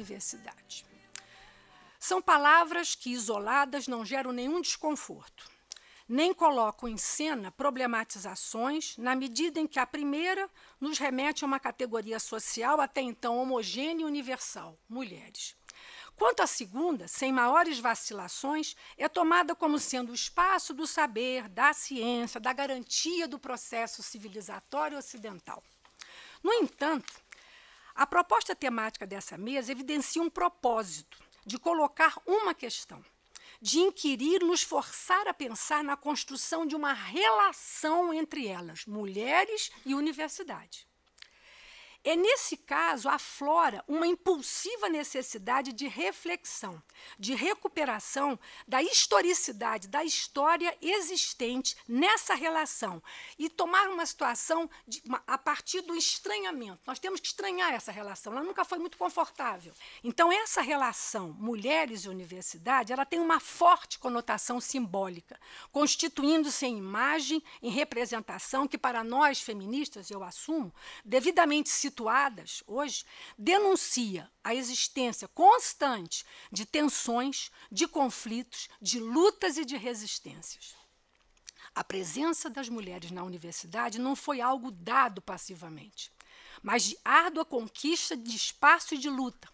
universidade. São palavras que, isoladas, não geram nenhum desconforto, nem colocam em cena problematizações, na medida em que a primeira nos remete a uma categoria social até então homogênea e universal, mulheres. Quanto à segunda, sem maiores vacilações, é tomada como sendo o espaço do saber, da ciência, da garantia do processo civilizatório ocidental. No entanto, a proposta temática dessa mesa evidencia um propósito de colocar uma questão, de inquirir, nos forçar a pensar na construção de uma relação entre elas, mulheres e universidade. É, nesse caso, aflora uma impulsiva necessidade de reflexão, de recuperação da historicidade, da história existente nessa relação e tomar uma situação a partir do estranhamento. Nós temos que estranhar essa relação, ela nunca foi muito confortável. Então, essa relação mulheres e universidade, ela tem uma forte conotação simbólica, constituindo-se em imagem, em representação que, para nós feministas, eu assumo, devidamente situadas hoje, denuncia a existência constante de tensões, de conflitos, de lutas e de resistências. A presença das mulheres na universidade não foi algo dado passivamente, mas de árdua conquista de espaço e de luta.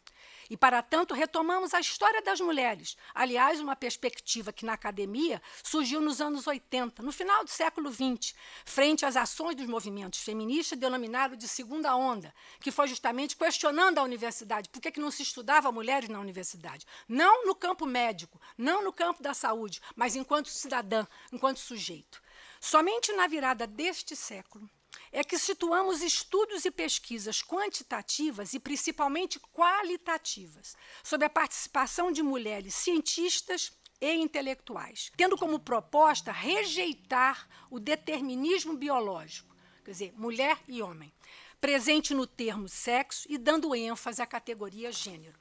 E, para tanto, retomamos a história das mulheres. Aliás, uma perspectiva que, na academia, surgiu nos anos 80, no final do século XX, frente às ações dos movimentos feministas denominados de segunda onda, que foi justamente questionando a universidade. Por que não se estudava mulheres na universidade? Não no campo médico, não no campo da saúde, mas enquanto cidadã, enquanto sujeito. Somente na virada deste século é que situamos estudos e pesquisas quantitativas e principalmente qualitativas sobre a participação de mulheres cientistas e intelectuais, tendo como proposta rejeitar o determinismo biológico, quer dizer, mulher e homem, presente no termo sexo e dando ênfase à categoria gênero.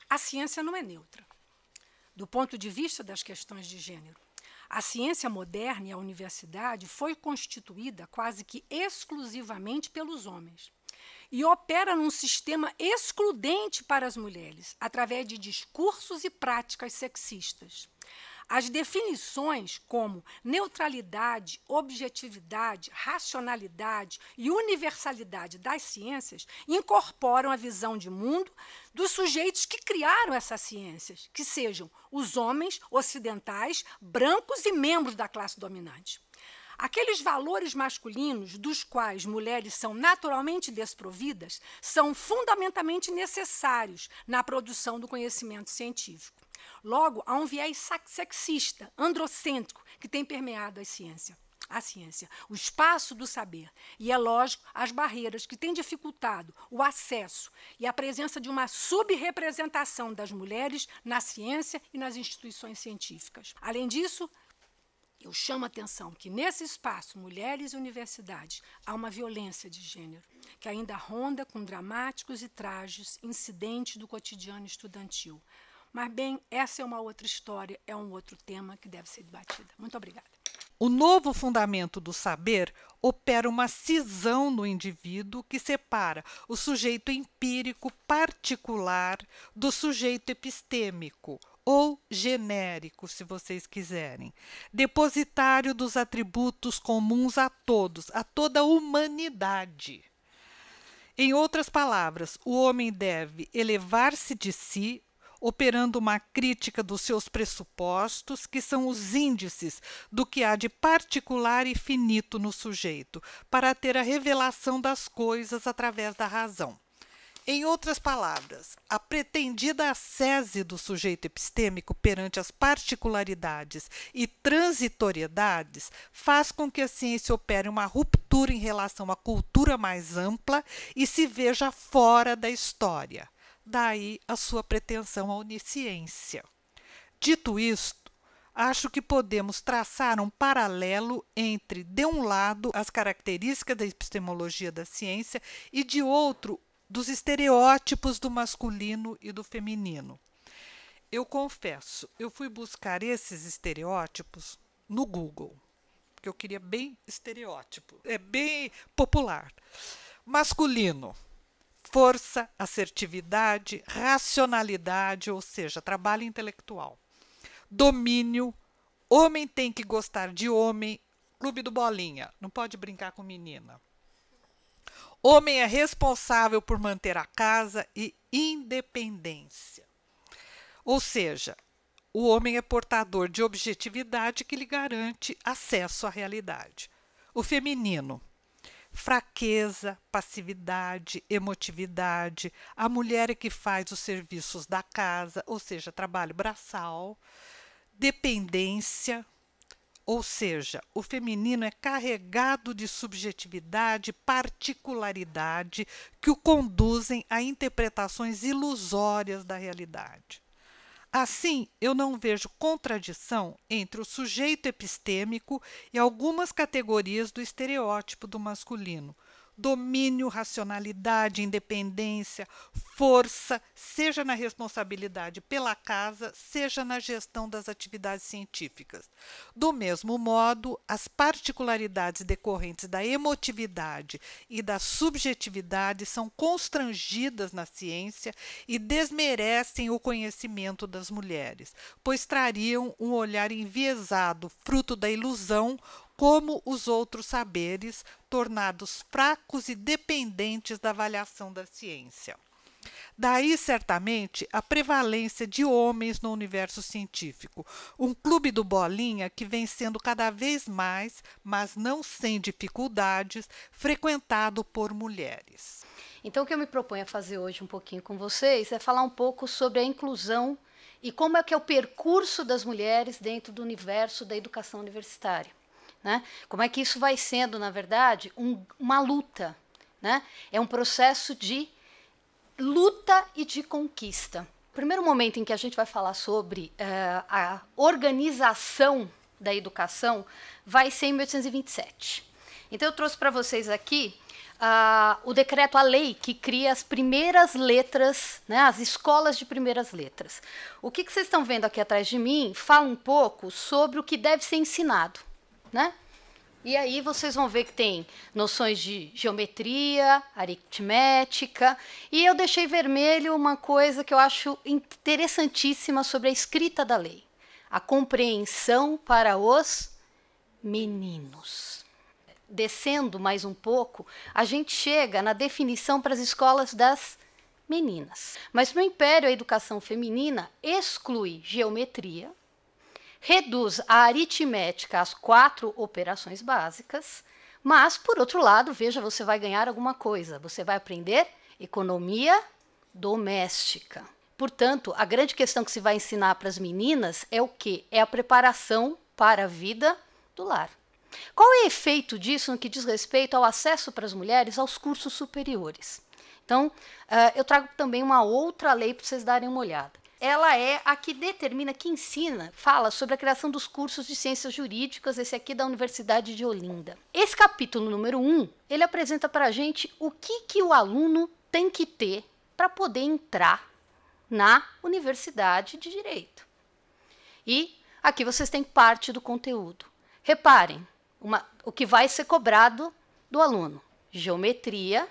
A ciência não é neutra, do ponto de vista das questões de gênero. A ciência moderna e a universidade foi constituída quase que exclusivamente pelos homens e opera num sistema excludente para as mulheres, através de discursos e práticas sexistas. As definições como neutralidade, objetividade, racionalidade e universalidade das ciências incorporam a visão de mundo dos sujeitos que criaram essas ciências, que sejam os homens ocidentais, brancos e membros da classe dominante. Aqueles valores masculinos dos quais mulheres são naturalmente desprovidas são fundamentalmente necessários na produção do conhecimento científico. Logo, há um viés sexista, androcêntrico, que tem permeado a ciência, o espaço do saber. E, é lógico, as barreiras que têm dificultado o acesso e a presença de uma subrepresentação das mulheres na ciência e nas instituições científicas. Além disso, eu chamo a atenção que, nesse espaço, mulheres e universidades, há uma violência de gênero, que ainda ronda com dramáticos e trágicos incidentes do cotidiano estudantil. Mas, bem, essa é uma outra história, é um outro tema que deve ser debatido. Muito obrigada. O novo fundamento do saber opera uma cisão no indivíduo que separa o sujeito empírico particular do sujeito epistêmico, ou genérico, se vocês quiserem, depositário dos atributos comuns a todos, a toda a humanidade. Em outras palavras, o homem deve elevar-se de si, operando uma crítica dos seus pressupostos, que são os índices do que há de particular e finito no sujeito, para ter a revelação das coisas através da razão. Em outras palavras, a pretendida ascese do sujeito epistêmico perante as particularidades e transitoriedades faz com que a ciência opere uma ruptura em relação à cultura mais ampla e se veja fora da história. Daí a sua pretensão à onisciência. Dito isto, acho que podemos traçar um paralelo entre, de um lado, as características da epistemologia da ciência e, de outro, dos estereótipos do masculino e do feminino. Eu confesso, eu fui buscar esses estereótipos no Google, porque eu queria bem estereótipo, é bem popular. Masculino, força, assertividade, racionalidade, ou seja, trabalho intelectual. Domínio, homem tem que gostar de homem, clube do bolinha, não pode brincar com menina. Homem é responsável por manter a casa e independência. Ou seja, o homem é portador de objetividade que lhe garante acesso à realidade. O feminino, fraqueza, passividade, emotividade. A mulher é que faz os serviços da casa, ou seja, trabalho braçal. Dependência, ou seja, o feminino é carregado de subjetividade, particularidade que o conduzem a interpretações ilusórias da realidade. Assim, eu não vejo contradição entre o sujeito epistêmico e algumas categorias do estereótipo do masculino. Domínio, racionalidade, independência, força, seja na responsabilidade pela casa, seja na gestão das atividades científicas. Do mesmo modo, as particularidades decorrentes da emotividade e da subjetividade são constrangidas na ciência e desmerecem o conhecimento das mulheres, pois trariam um olhar enviesado, fruto da ilusão, como os outros saberes, tornados fracos e dependentes da avaliação da ciência. Daí, certamente, a prevalência de homens no universo científico, um clube do bolinha que vem sendo cada vez mais, mas não sem dificuldades, frequentado por mulheres. Então, o que eu me proponho a fazer hoje um pouquinho com vocês é falar um pouco sobre a inclusão e como é que é o percurso das mulheres dentro do universo da educação universitária. Né? Como é que isso vai sendo, na verdade, uma luta, né? É um processo de luta e de conquista. O primeiro momento em que a gente vai falar sobre a organização da educação vai ser em 1827. Então, eu trouxe para vocês aqui o decreto, a lei que cria as primeiras letras, né, as escolas de primeiras letras. O que vocês estão vendo aqui atrás de mim fala um pouco sobre o que deve ser ensinado. Né? E aí vocês vão ver que tem noções de geometria, aritmética, e eu deixei vermelho uma coisa que eu acho interessantíssima sobre a escrita da lei: a compreensão para os meninos. Descendo mais um pouco, a gente chega na definição para as escolas das meninas. Mas no Império, a educação feminina exclui geometria, reduz a aritmética às 4 operações básicas, mas, por outro lado, veja, você vai ganhar alguma coisa. Você vai aprender economia doméstica. Portanto, a grande questão que se vai ensinar para as meninas é o quê? É a preparação para a vida do lar. Qual é o efeito disso no que diz respeito ao acesso para as mulheres aos cursos superiores? Então, eu trago também uma outra lei para vocês darem uma olhada. Ela é a que determina, que ensina, fala sobre a criação dos cursos de ciências jurídicas, esse aqui da Universidade de Olinda. Esse capítulo número 1, ele apresenta para a gente o que o aluno tem que ter para poder entrar na Universidade de Direito. E aqui vocês têm parte do conteúdo. Reparem, o que vai ser cobrado do aluno: geometria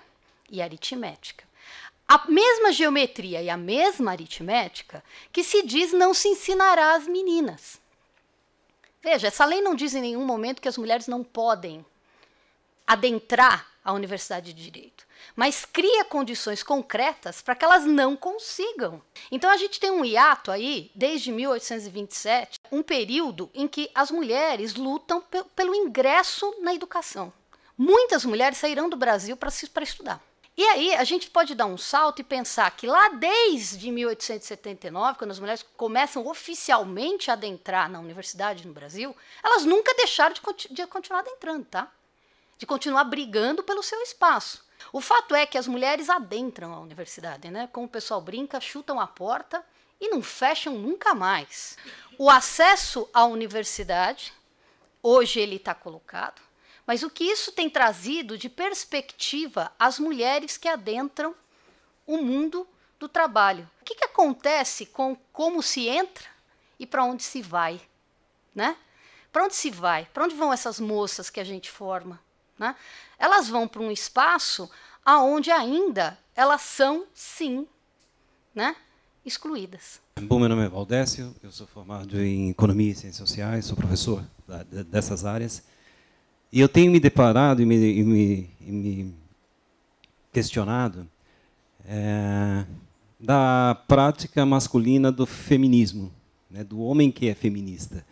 e aritmética. A mesma geometria e a mesma aritmética que se diz não se ensinará às meninas. Veja, essa lei não diz em nenhum momento que as mulheres não podem adentrar a Universidade de Direito, mas cria condições concretas para que elas não consigam. Então, a gente tem um hiato aí, desde 1827, um período em que as mulheres lutam pelo ingresso na educação. Muitas mulheres sairão do Brasil para estudar. E aí a gente pode dar um salto e pensar que lá desde 1879, quando as mulheres começam oficialmente a adentrar na universidade no Brasil, elas nunca deixaram de continuar adentrando, tá? De continuar brigando pelo seu espaço. O fato é que as mulheres adentram a universidade, né? Como o pessoal brinca, chutam a porta e não fecham nunca mais. O acesso à universidade, hoje ele está colocado, mas o que isso tem trazido de perspectiva às mulheres que adentram o mundo do trabalho? O que acontece com como se entra e para onde se vai? Né? Para onde se vai? Para onde vão essas moças que a gente forma? Né? Elas vão para um espaço aonde ainda elas são, sim, né, excluídas. Bom, meu nome é Valdécio, eu sou formado em Economia e Ciências Sociais, sou professor dessas áreas. E eu tenho me deparado e me questionado da prática masculina do feminismo, né, do homem que é feminista.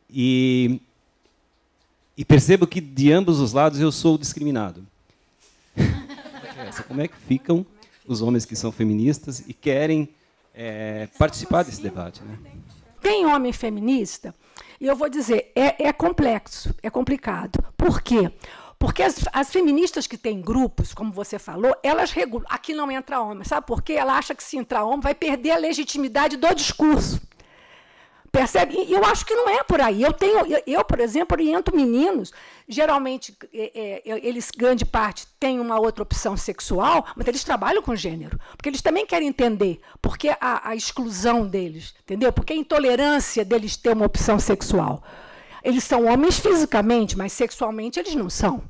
E percebo que, de ambos os lados, eu sou discriminado. Como é que ficam os homens que são feministas e querem participar desse debate, né? Tem homem feminista, e eu vou dizer, é complexo, é complicado. Por quê? Porque as feministas que têm grupos, como você falou, elas regulam. Aqui não entra homem. Sabe por quê? Ela acha que se entrar homem vai perder a legitimidade do discurso. Percebe? E eu acho que não é por aí. Eu, por exemplo, oriento meninos, geralmente, eles, grande parte, têm uma outra opção sexual, mas eles trabalham com gênero, porque eles também querem entender por que a exclusão deles, entendeu? Por que a intolerância deles ter uma opção sexual. Eles são homens fisicamente, mas sexualmente eles não são.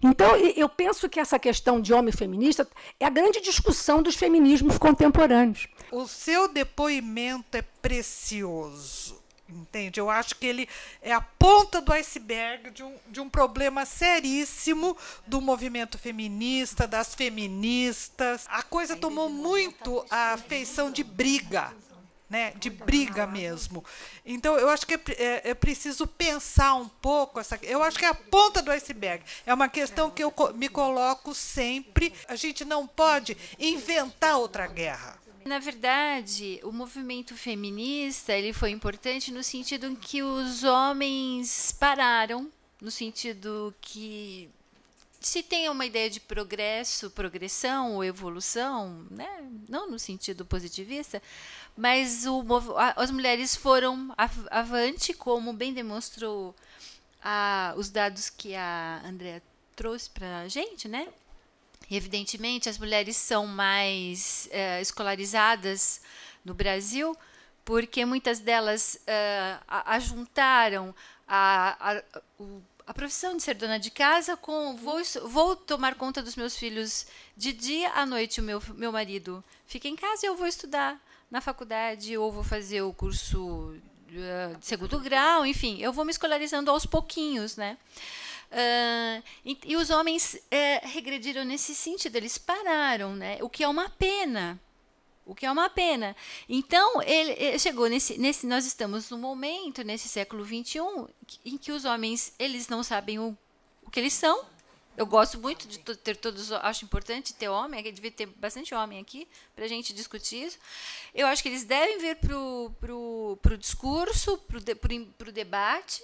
Então, eu penso que essa questão de homem feminista é a grande discussão dos feminismos contemporâneos. O seu depoimento é precioso, entende? Eu acho que ele é a ponta do iceberg de um problema seríssimo do movimento feminista, das feministas. A coisa tomou muito a feição de briga, né, de briga mesmo. Então, eu acho que é preciso pensar um pouco. Eu acho que é a ponta do iceberg. É uma questão que eu me coloco sempre. A gente não pode inventar outra guerra. Na verdade, o movimento feminista ele foi importante no sentido em que os homens pararam, no sentido que se tem uma ideia de progresso, progressão ou evolução, né? Não no sentido positivista, mas as mulheres foram avante, como bem demonstrou os dados que a Andrea trouxe para a gente, né? E, evidentemente, as mulheres são mais escolarizadas no Brasil, porque muitas delas ajuntaram a profissão de ser dona de casa com vou tomar conta dos meus filhos de dia, à noite o meu marido fica em casa e eu vou estudar na faculdade ou vou fazer o curso de segundo grau, enfim, eu vou me escolarizando aos pouquinhos, né? E os homens regrediram nesse sentido, eles pararam, né? O que é uma pena. Então, ele chegou nós estamos num momento, nesse século XXI, em que os homens eles não sabem o que eles são. Eu gosto muito de ter todos, acho importante ter homem, devia ter bastante homem aqui para a gente discutir isso. Eu acho que eles devem vir para o discurso, para o debate,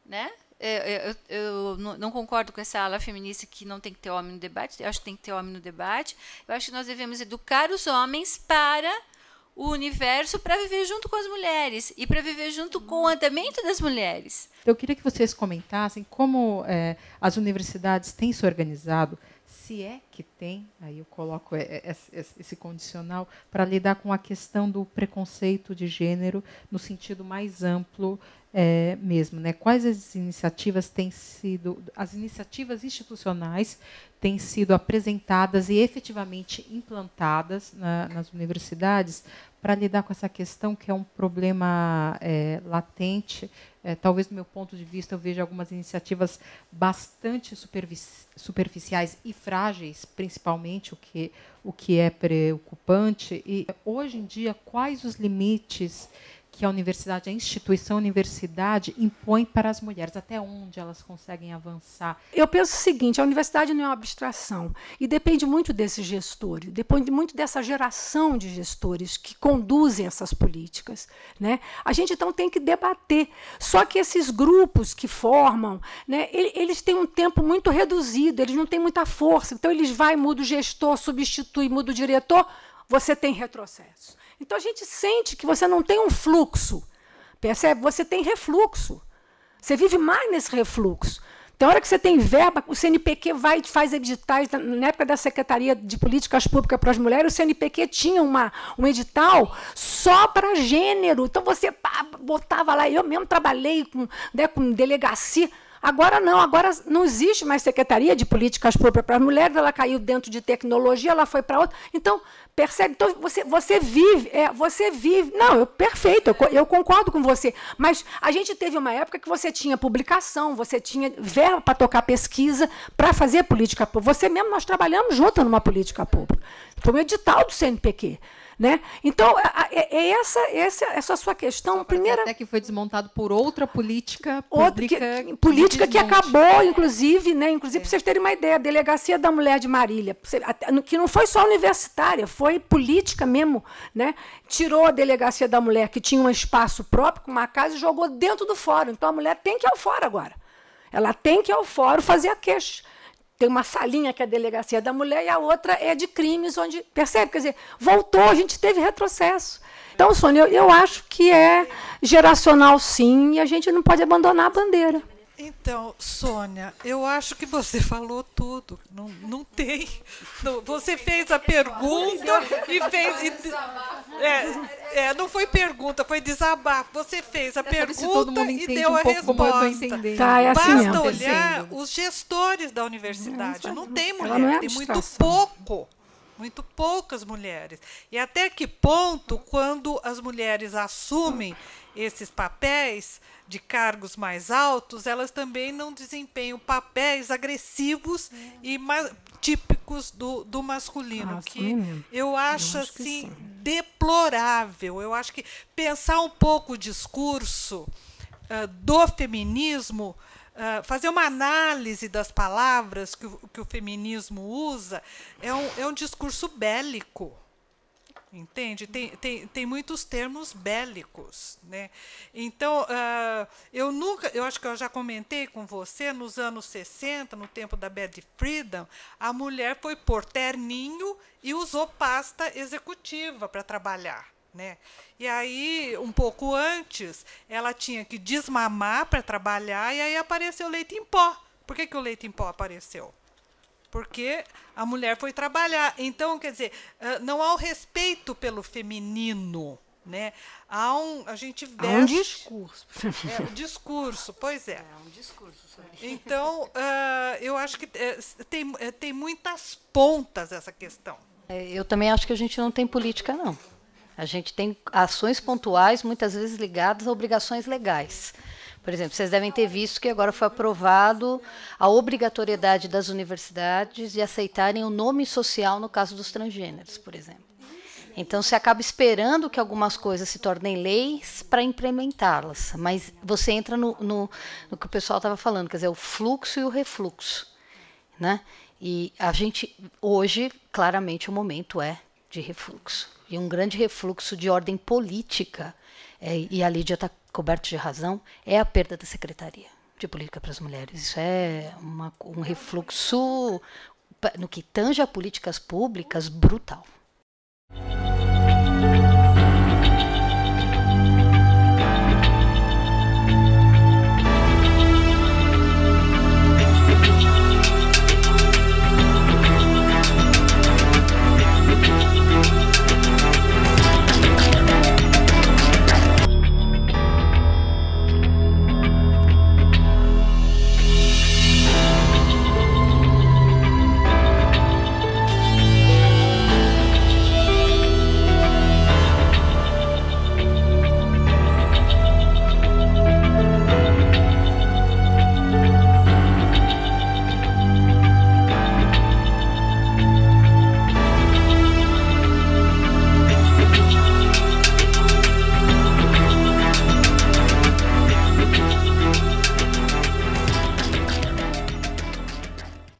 né? Eu não concordo com essa ala feminista que não tem que ter homem no debate. Eu acho que tem que ter homem no debate. Eu acho que nós devemos educar os homens para o universo, para viver junto com as mulheres e para viver junto com o andamento das mulheres. Eu queria que vocês comentassem como as universidades têm se organizado, se é que tem, aí eu coloco esse condicional, para lidar com a questão do preconceito de gênero no sentido mais amplo mesmo, né? Quais as iniciativas institucionais têm sido apresentadas e efetivamente implantadas nas universidades para lidar com essa questão que é um problema latente. Talvez, do meu ponto de vista, eu veja algumas iniciativas bastante superficiais e frágeis, principalmente, o que é preocupante. E, hoje em dia, quais os limites que a universidade, a instituição universidade, impõe para as mulheres? Até onde elas conseguem avançar? Eu penso o seguinte, a universidade não é uma abstração, e depende muito desses gestores, depende muito dessa geração de gestores que conduzem essas políticas, né? A gente, então, tem que debater. Só que esses grupos que formam, né, eles têm um tempo muito reduzido, eles não têm muita força, então eles muda o gestor, substitui, muda o diretor, você tem retrocesso. Então, a gente sente que você não tem um fluxo, percebe? Você tem refluxo. Você vive mais nesse refluxo. Tem hora que você tem verba, o CNPq vai e faz editais. Na época da Secretaria de Políticas Públicas para as Mulheres, o CNPq tinha um edital só para gênero. Então, você botava lá, eu mesmo trabalhei com delegacia. Agora não existe mais Secretaria de Políticas Públicas para as Mulheres, ela caiu dentro de tecnologia, ela foi para outra. Então, percebe? Então, você vive. Não, perfeito, eu concordo com você. Mas a gente teve uma época que você tinha publicação, você tinha verba para tocar pesquisa, para fazer política pública. Você mesmo, nós trabalhamos junto numa política pública. Foi um edital do CNPq. Né? Então, essa sua questão. Primeira, até que foi desmontado por outra política pública. Política que acabou, inclusive, né? Inclusive, para vocês terem uma ideia, a Delegacia da Mulher de Marília, que não foi só universitária, foi política mesmo, né? Tirou a Delegacia da Mulher, que tinha um espaço próprio, com uma casa, e jogou dentro do fórum. Então, a mulher tem que ir ao fórum agora. Ela tem que ir ao fórum fazer a queixa. Tem uma salinha que é a Delegacia da Mulher e a outra é de crimes, onde... Percebe? Quer dizer, voltou, a gente teve retrocesso. Então, Sônia, eu acho que é geracional, sim, e a gente não pode abandonar a bandeira. Então, Sônia, eu acho que você falou tudo. Não tem. Você fez a pergunta e fez... não foi pergunta, foi desabafo. Você fez a pergunta e deu a resposta. Tá, é assim Basta mesmo. olhar os gestores da universidade. Não tem mulher, não é tem muito abstração. muito poucas mulheres. E até que ponto, quando as mulheres assumem esses papéis de cargos mais altos, elas também não desempenham papéis agressivos e típicos do masculino, que eu acho assim deplorável. Eu acho que pensar um pouco o discurso do feminismo, fazer uma análise das palavras que o feminismo usa, é um discurso bélico. Entende? Tem muitos termos bélicos, né? Então, eu acho que eu já comentei com você, nos anos 60, no tempo da Betty Friedan, a mulher foi pôr terninho e usou pasta executiva para trabalhar, né? E aí, um pouco antes, ela tinha que desmamar para trabalhar, e aí apareceu o leite em pó. Por que o leite em pó apareceu? Porque a mulher foi trabalhar. Então, quer dizer, não há o respeito pelo feminino, né? A gente veste... Há um discurso. Um discurso, pois é. É um discurso. Então, eu acho que tem muitas pontas essa questão. Eu também acho que a gente não tem política, não. A gente tem ações pontuais, muitas vezes ligadas a obrigações legais. Por exemplo, vocês devem ter visto que agora foi aprovado a obrigatoriedade das universidades de aceitarem o nome social no caso dos transgêneros, por exemplo. Então, se acaba esperando que algumas coisas se tornem leis para implementá-las. Mas você entra no que o pessoal estava falando, quer dizer, o fluxo e o refluxo, né? E a gente, hoje, claramente, o momento é de refluxo. E um grande refluxo de ordem política, e a Lídia está coberto de razão, é a perda da Secretaria de Política para as Mulheres. Isso é um refluxo, no que tange a políticas públicas, brutal.